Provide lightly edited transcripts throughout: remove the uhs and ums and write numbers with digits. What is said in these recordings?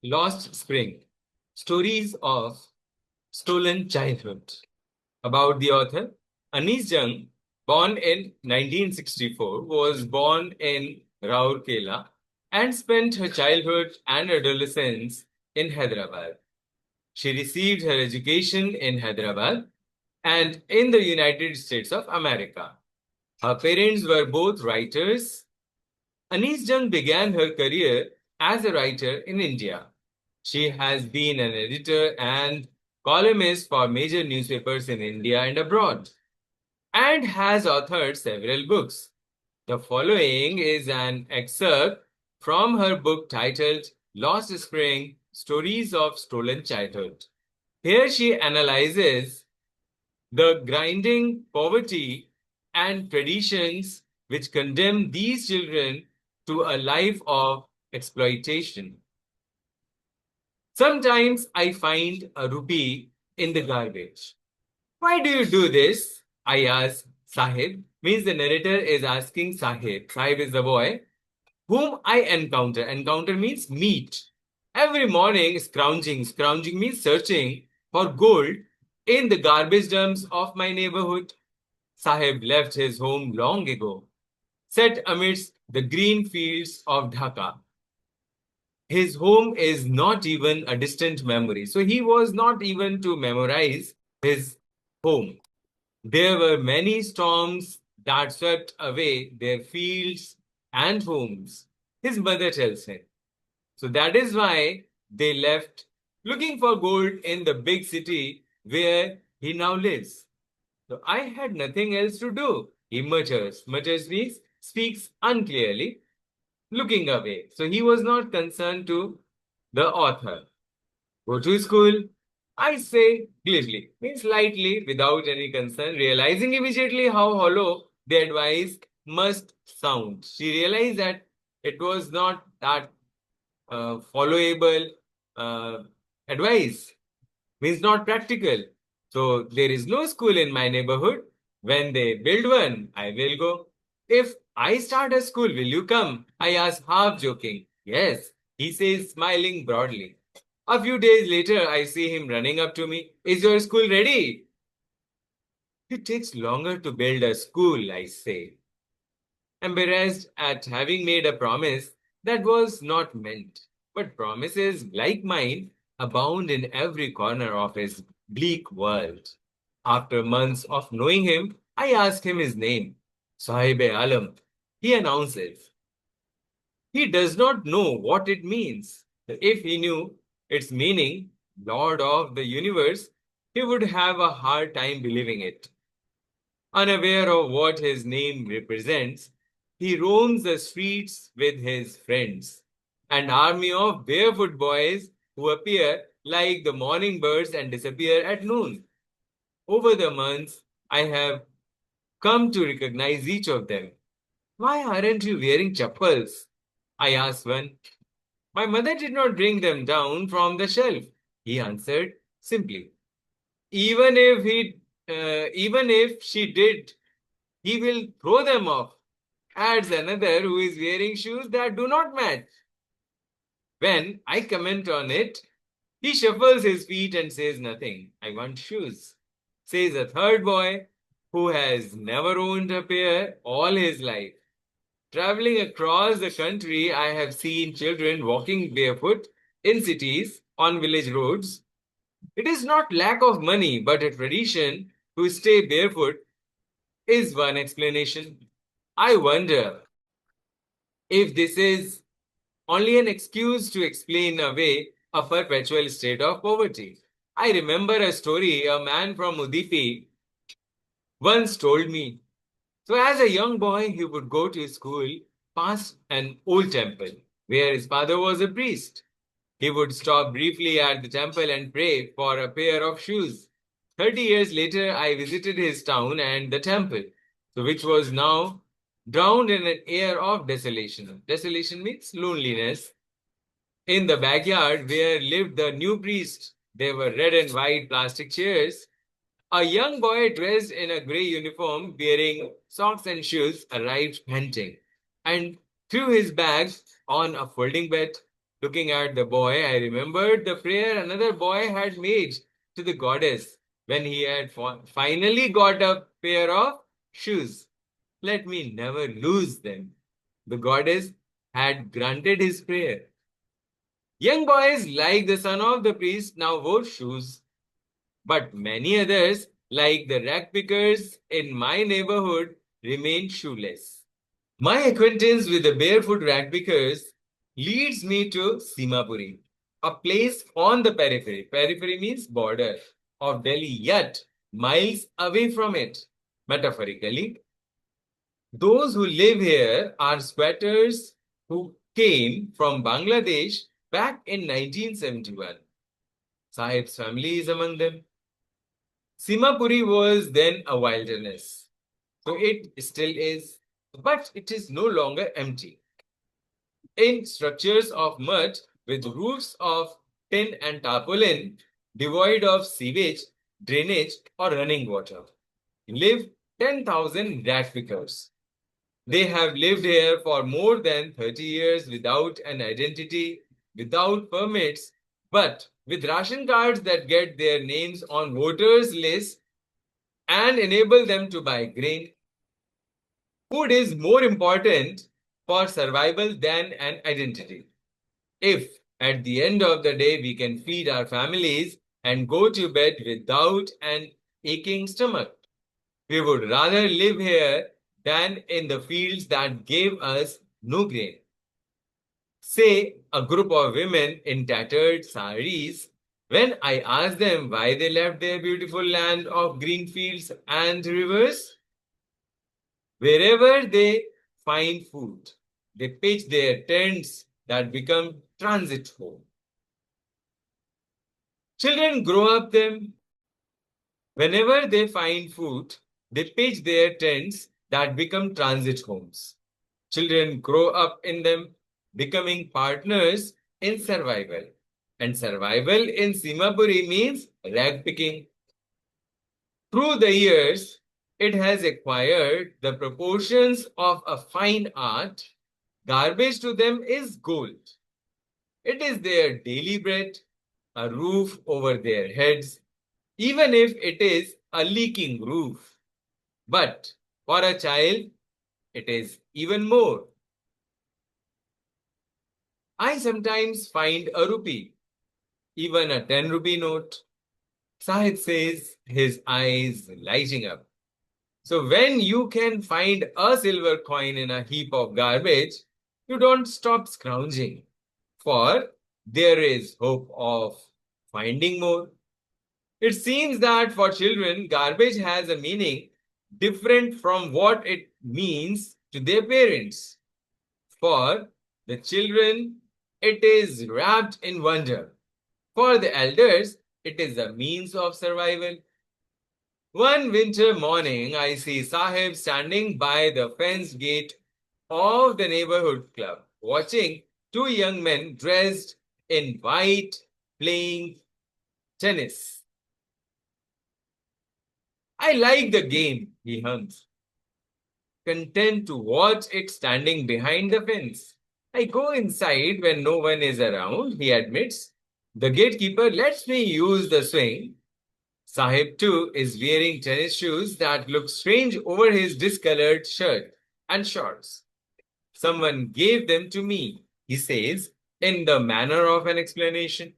Lost Spring Stories of Stolen Childhood. About the author, Anis Jung, born in 1964, was born in Rourkela and spent her childhood and adolescence in Hyderabad. She received her education in Hyderabad and in the United States of America. Her parents were both writers. Anis Jung began her career as a writer in India. She has been an editor and columnist for major newspapers in India and abroad, and has authored several books. The following is an excerpt from her book titled Lost Spring Stories of Stolen Childhood. Here she analyzes the grinding poverty and traditions which condemn these children to a life of exploitation. Sometimes I find a rupee in the garbage. Why do you do this? I ask Saheb. Means the narrator is asking Saheb. Saheb is the boy whom I encounter. Encounter means meet. Every morning, scrounging. Scrounging means searching for gold in the garbage dumps of my neighborhood. Saheb left his home long ago, set amidst the green fields of Dhaka. His home is not even a distant memory. So he was not even to memorize his home. There were many storms that swept away their fields and homes, his mother tells him. So that is why they left looking for gold in the big city where he now lives. So I had nothing else to do, he mutters. Mutters means speaks unclearly, looking away. So he was not concerned to the author. Go to school, I say glibly, means lightly, without any concern, realizing immediately how hollow the advice must sound. She realized that it was not that followable uh, advice, means not practical. So there is no school in my neighborhood. When they build one, I will go. If I start a school, will you come? I ask, half joking. Yes, he says, smiling broadly. A few days later, I see him running up to me. Is your school ready? It takes longer to build a school, I say, embarrassed at having made a promise that was not meant. But promises like mine abound in every corner of his bleak world. After months of knowing him, I asked him his name. Sahib Alam. He announces. He does not know what it means. If he knew its meaning, Lord of the universe, he would have a hard time believing it. Unaware of what his name represents, he roams the streets with his friends, an army of barefoot boys who appear like the morning birds and disappear at noon. Over the months, I have come to recognize each of them. Why aren't you wearing chappals? I asked one. My mother did not bring them down from the shelf, he answered simply. Even if she did, he will throw them off. Adds another who is wearing shoes that do not match. When I comment on it, he shuffles his feet and says nothing. I want shoes. Says a third boy who has never owned a pair all his life. Traveling across the country, I have seen children walking barefoot in cities on village roads. It is not lack of money, but a tradition to stay barefoot is one explanation. I wonder if this is only an excuse to explain away a perpetual state of poverty. I remember a story a man from Udupi once told me. So, as a young boy, he would go to school past an old temple where his father was a priest. He would stop briefly at the temple and pray for a pair of shoes. 30 years later, I visited his town and the temple, so which was now drowned in an air of desolation. Desolation means loneliness. In the backyard where lived the new priest, there were red and white plastic chairs. A young boy dressed in a grey uniform, wearing socks and shoes, arrived panting and threw his bag on a folding bed. Looking at the boy, I remembered the prayer another boy had made to the goddess when he had finally got a pair of shoes. Let me never lose them. The goddess had granted his prayer. Young boys like the son of the priest now wore shoes, but many others, like the rag pickers in my neighborhood, remained shoeless. My acquaintance with the barefoot rag pickers leads me to Seemapuri, a place on the periphery. Periphery means border of Delhi, yet miles away from it. Metaphorically, those who live here are squatters who came from Bangladesh back in 1971. Saheb's family is among them. Seemapuri was then a wilderness. So it still is, but it is no longer empty. In structures of mud with roofs of tin and tarpaulin, devoid of sewage, drainage, or running water, live 10,000 rat pickers. They have lived here for more than 30 years without an identity, without permits, but with ration cards that get their names on voters' lists and enable them to buy grain. Food is more important for survival than an identity. If at the end of the day we can feed our families and go to bed without an aching stomach, we would rather live here than in the fields that gave us no grain. Say a group of women in tattered saris, when I ask them why they left their beautiful land of green fields and rivers, wherever they find food, they pitch their tents that become transit home. Children grow up them. Whenever they find food, they pitch their tents that become transit homes. Children grow up in them, becoming partners in survival. And survival in Seemapuri means rag picking. Through the years, it has acquired the proportions of a fine art. Garbage to them is gold. It is their daily bread, a roof over their heads, even if it is a leaking roof. But for a child, it is even more. I sometimes find a rupee, even a 10 rupee note. Sahib says, his eyes lighting up. So when you can find a silver coin in a heap of garbage, you don't stop scrounging, for there is hope of finding more. It seems that for children, garbage has a meaning different from what it means to their parents. For the children, it is wrapped in wonder. For the elders, it is a means of survival. One winter morning, I see Saheb standing by the fence gate of the neighborhood club, watching two young men dressed in white playing tennis. I like the game, he hums, content to watch it standing behind the fence. I go inside when no one is around, he admits. The gatekeeper lets me use the swing. Sahib too is wearing tennis shoes that look strange over his discolored shirt and shorts. Someone gave them to me, he says, in the manner of an explanation.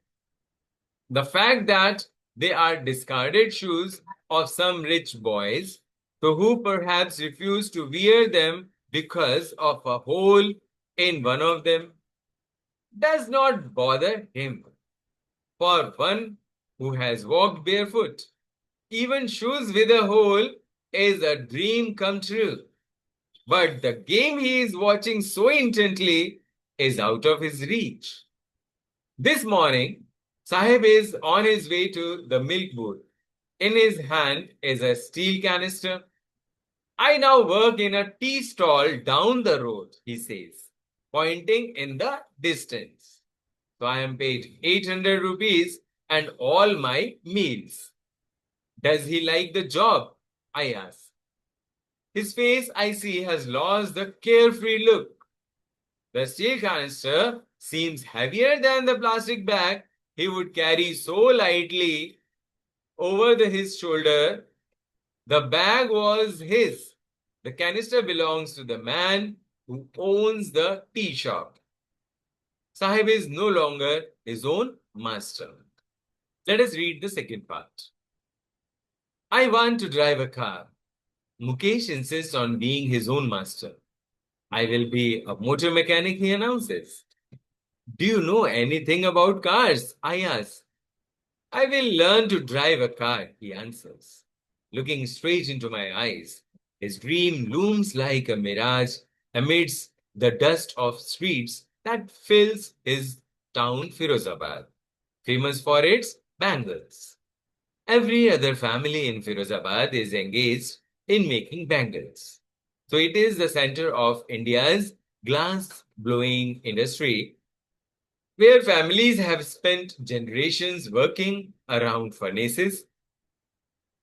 The fact that they are discarded shoes of some rich boys, so who perhaps refuse to wear them because of a hole in one of them, does not bother him. For one who has walked barefoot, even shoes with a hole is a dream come true. But the game he is watching so intently is out of his reach. This morning, Sahib is on his way to the milk booth. In his hand is a steel canister. I now work in a tea stall down the road, he says, pointing in the distance. So I am paid 800 rupees and all my meals. Does he like the job? I ask. His face, I see, has lost the carefree look. The steel canister seems heavier than the plastic bag he would carry so lightly over his shoulder. The bag was his. The canister belongs to the man who owns the tea shop. Sahib is no longer his own master. Let us read the second part. I want to drive a car. Mukesh insists on being his own master. I will be a motor mechanic, he announces. Do you know anything about cars? I ask. I will learn to drive a car, he answers. Looking straight into my eyes, his dream looms like a mirage amidst the dust of streets that fills his town, Firozabad, famous for its bangles. Every other family in Firozabad is engaged in making bangles. So it is the center of India's glass blowing industry, where families have spent generations working around furnaces,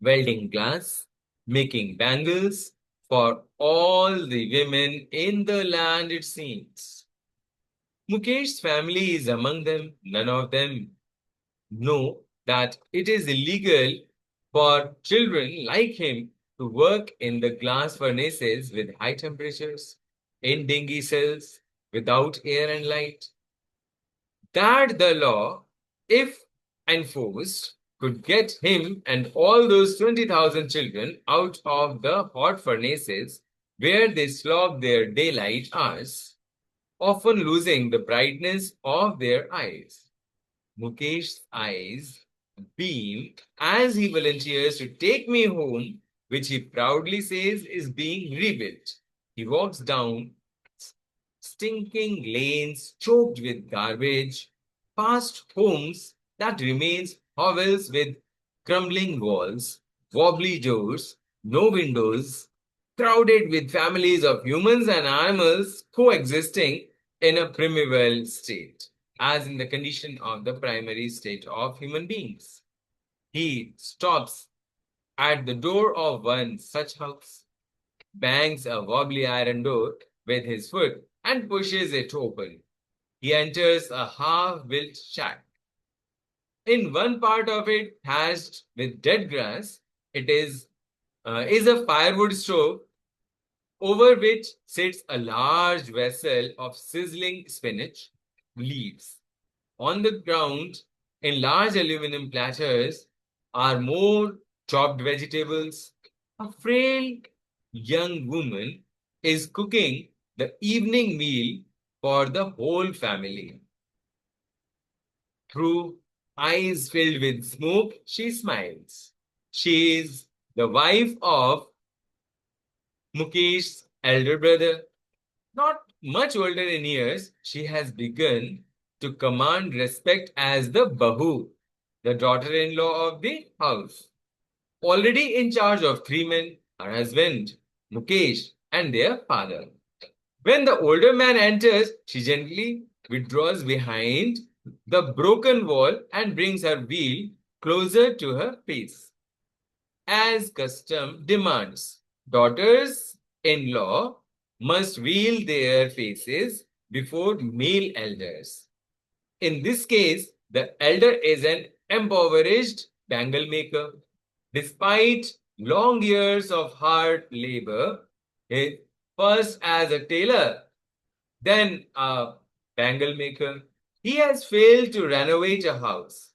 welding glass, making bangles for all the women in the land, it seems. Mukesh's family is among them. None of them know that it is illegal for children like him to work in the glass furnaces with high temperatures, in dingy cells, without air and light. That the law, if enforced, could get him and all those 20,000 children out of the hot furnaces where they slog their daylight hours, often losing the brightness of their eyes. Mukesh's eyes beam as he volunteers to take me home, which he proudly says is being rebuilt. He walks down stinking lanes choked with garbage, past homes that remains hovels with crumbling walls, wobbly doors, no windows, crowded with families of humans and animals coexisting in a primeval state, as in the condition of the primary state of human beings. He stops at the door of one such house, bangs a wobbly iron door with his foot, and pushes it open. He enters a half-built shack. In one part of it, thatched with dead grass, it is a firewood stove over which sits a large vessel of sizzling spinach leaves. On the ground, in large aluminum platters, are more chopped vegetables. A frail young woman is cooking the evening meal for the whole family. Through eyes filled with smoke, she smiles. She is the wife of Mukesh's elder brother. Not much older in years, she has begun to command respect as the Bahu, the daughter-in-law of the house. Already in charge of three men, her husband, Mukesh, and their father. When the older man enters, she gently withdraws behind the broken wall and brings her wheel closer to her face. As custom demands, daughters in law must wheel their faces before male elders. In this case, the elder is an impoverished bangle maker. Despite long years of hard labor, first as a tailor, then a bangle maker, he has failed to renovate a house,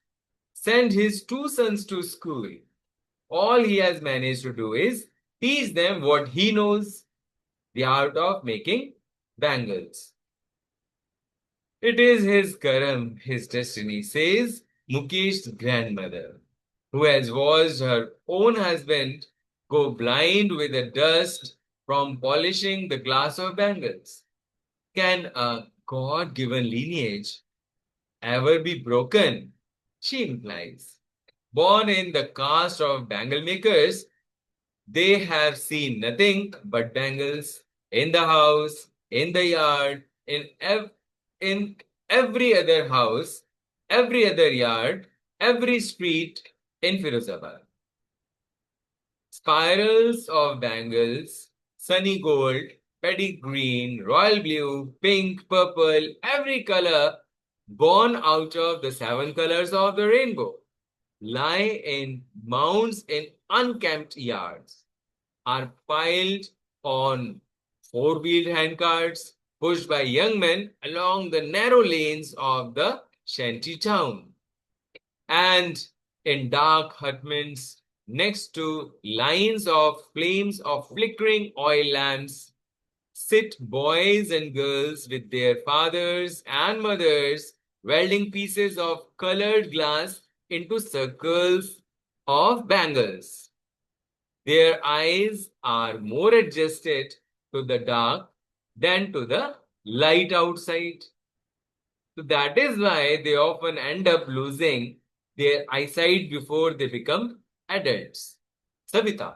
send his two sons to school. All he has managed to do is teach them what he knows, the art of making bangles. It is his karam, his destiny, says Mukesh's grandmother, who has watched her own husband go blind with the dust from polishing the glass of bangles. Can a God given lineage ever be broken? She implies. Born in the caste of bangle makers, they have seen nothing but bangles in the house, in the yard, in every other house, every other yard, every street in Firozabad. Spirals of bangles, sunny gold, paddy green, royal blue, pink, purple, every color born out of the seven colors of the rainbow, lie in mounds in unkempt yards, are piled on four-wheeled handcarts pushed by young men along the narrow lanes of the shanty town. And in dark hutments next to lines of flames of flickering oil lamps sit boys and girls with their fathers and mothers welding pieces of colored glass into circles of bangles. Their eyes are more adjusted to the dark than to the light outside. So that is why they often end up losing their eyesight before they become adults. Savita,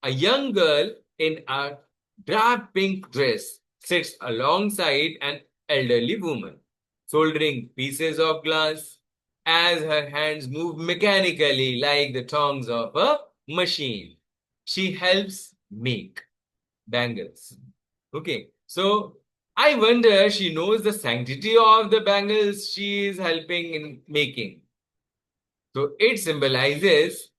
a young girl in a drab pink dress, sits alongside an elderly woman, soldering pieces of glass as her hands move mechanically like the tongs of a machine. She helps make bangles. Okay, so I wonder she knows the sanctity of the bangles she is helping in making. So it symbolizes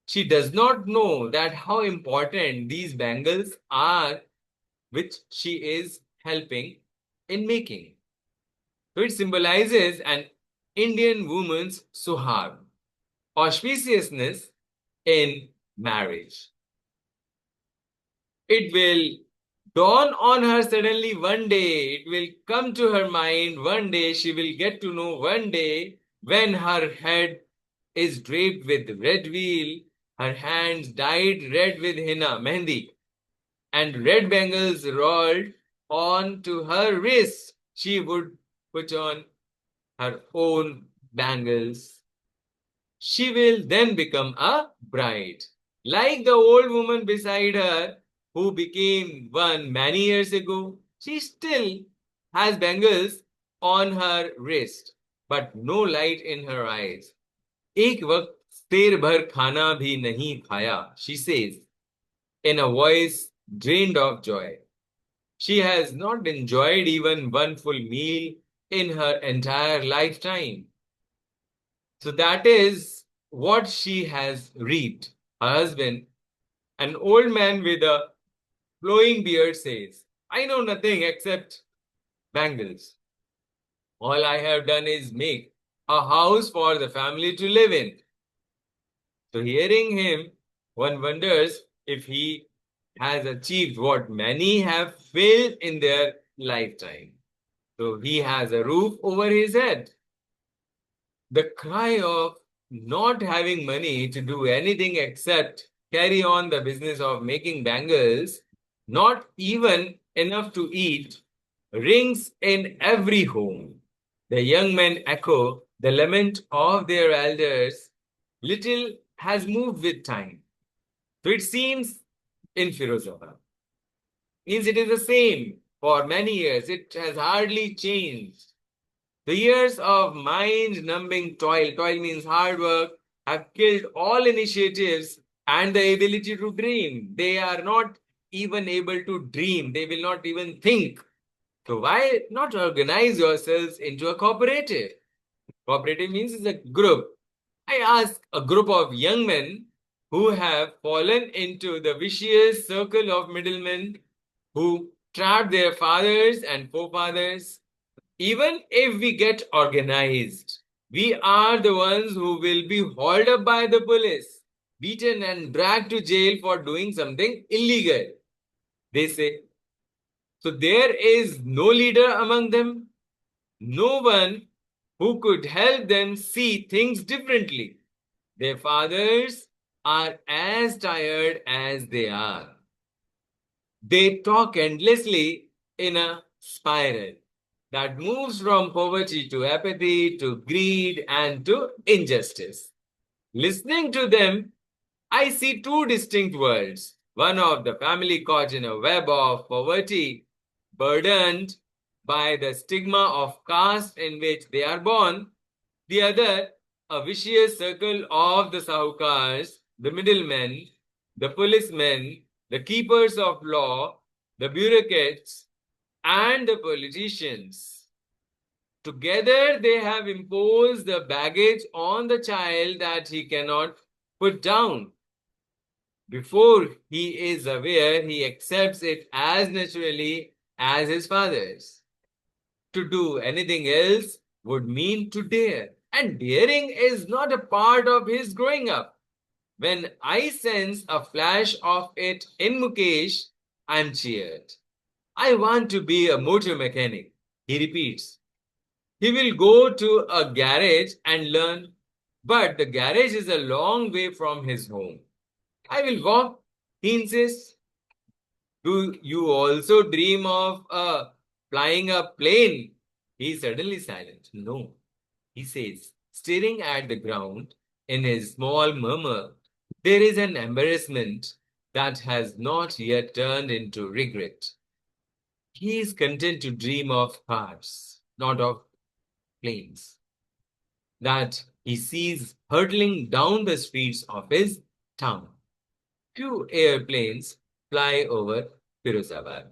she does not know that how important these bangles are, which she is helping in making. So it symbolizes an Indian woman's suhag, auspiciousness in marriage. It will dawn on her suddenly one day. It will come to her mind one day. She will get to know one day when her head is draped with red veil, her hands dyed red with henna, mehndi, and red bangles rolled on to her wrists. She would put on her own bangles. She will then become a bride, like the old woman beside her who became one many years ago. She still has bangles on her wrist, but no light in her eyes. एक वक्त शेर भर खाना भी नहीं खाया, she says, in a voice drained of joy. She has not enjoyed even one full meal in her entire lifetime. So that is what she has reaped. Her husband, an old man with a flowing beard, says, I know nothing except bangles. All I have done is make a house for the family to live in. So hearing him, one wonders if he has achieved what many have failed in their lifetime. So he has a roof over his head. The cry of not having money to do anything except carry on the business of making bangles, not even enough to eat, rings in every home. The young men echo the lament of their elders. Little has moved with time. So it seems in Firozabad. Means it is the same for many years. It has hardly changed. The years of mind-numbing toil means hard work, have killed all initiatives and the ability to dream. They are not even able to dream. They will not even think. So why not organize yourselves into a cooperative? Cooperative means it's a group. I ask a group of young men who have fallen into the vicious circle of middlemen who trapped their fathers and forefathers. Even if we get organized, we are the ones who will be hauled up by the police, beaten and dragged to jail for doing something illegal. They say. So there is no leader among them, no one who could help them see things differently. Their fathers are as tired as they are. They talk endlessly in a spiral that moves from poverty to apathy to greed and to injustice. Listening to them, I see two distinct worlds. One of the family caught in a web of poverty, burdened by the stigma of caste in which they are born. The other, a vicious circle of the sahukars, the middlemen, the policemen, the keepers of law, the bureaucrats, and the politicians. Together, they have imposed the baggage on the child that he cannot put down. Before he is aware, he accepts it as naturally as his father's. To do anything else would mean to dare, and daring is not a part of his growing up. When I sense a flash of it in Mukesh, I'm cheered. I want to be a motor mechanic, he repeats. He will go to a garage and learn, but the garage is a long way from his home. I will walk, he insists. Do you also dream of flying a plane? He is suddenly silent. No, he says, staring at the ground in his small murmur. There is an embarrassment that has not yet turned into regret. He is content to dream of cars, not of planes, that he sees hurtling down the streets of his town. Few airplanes fly over Firozabad.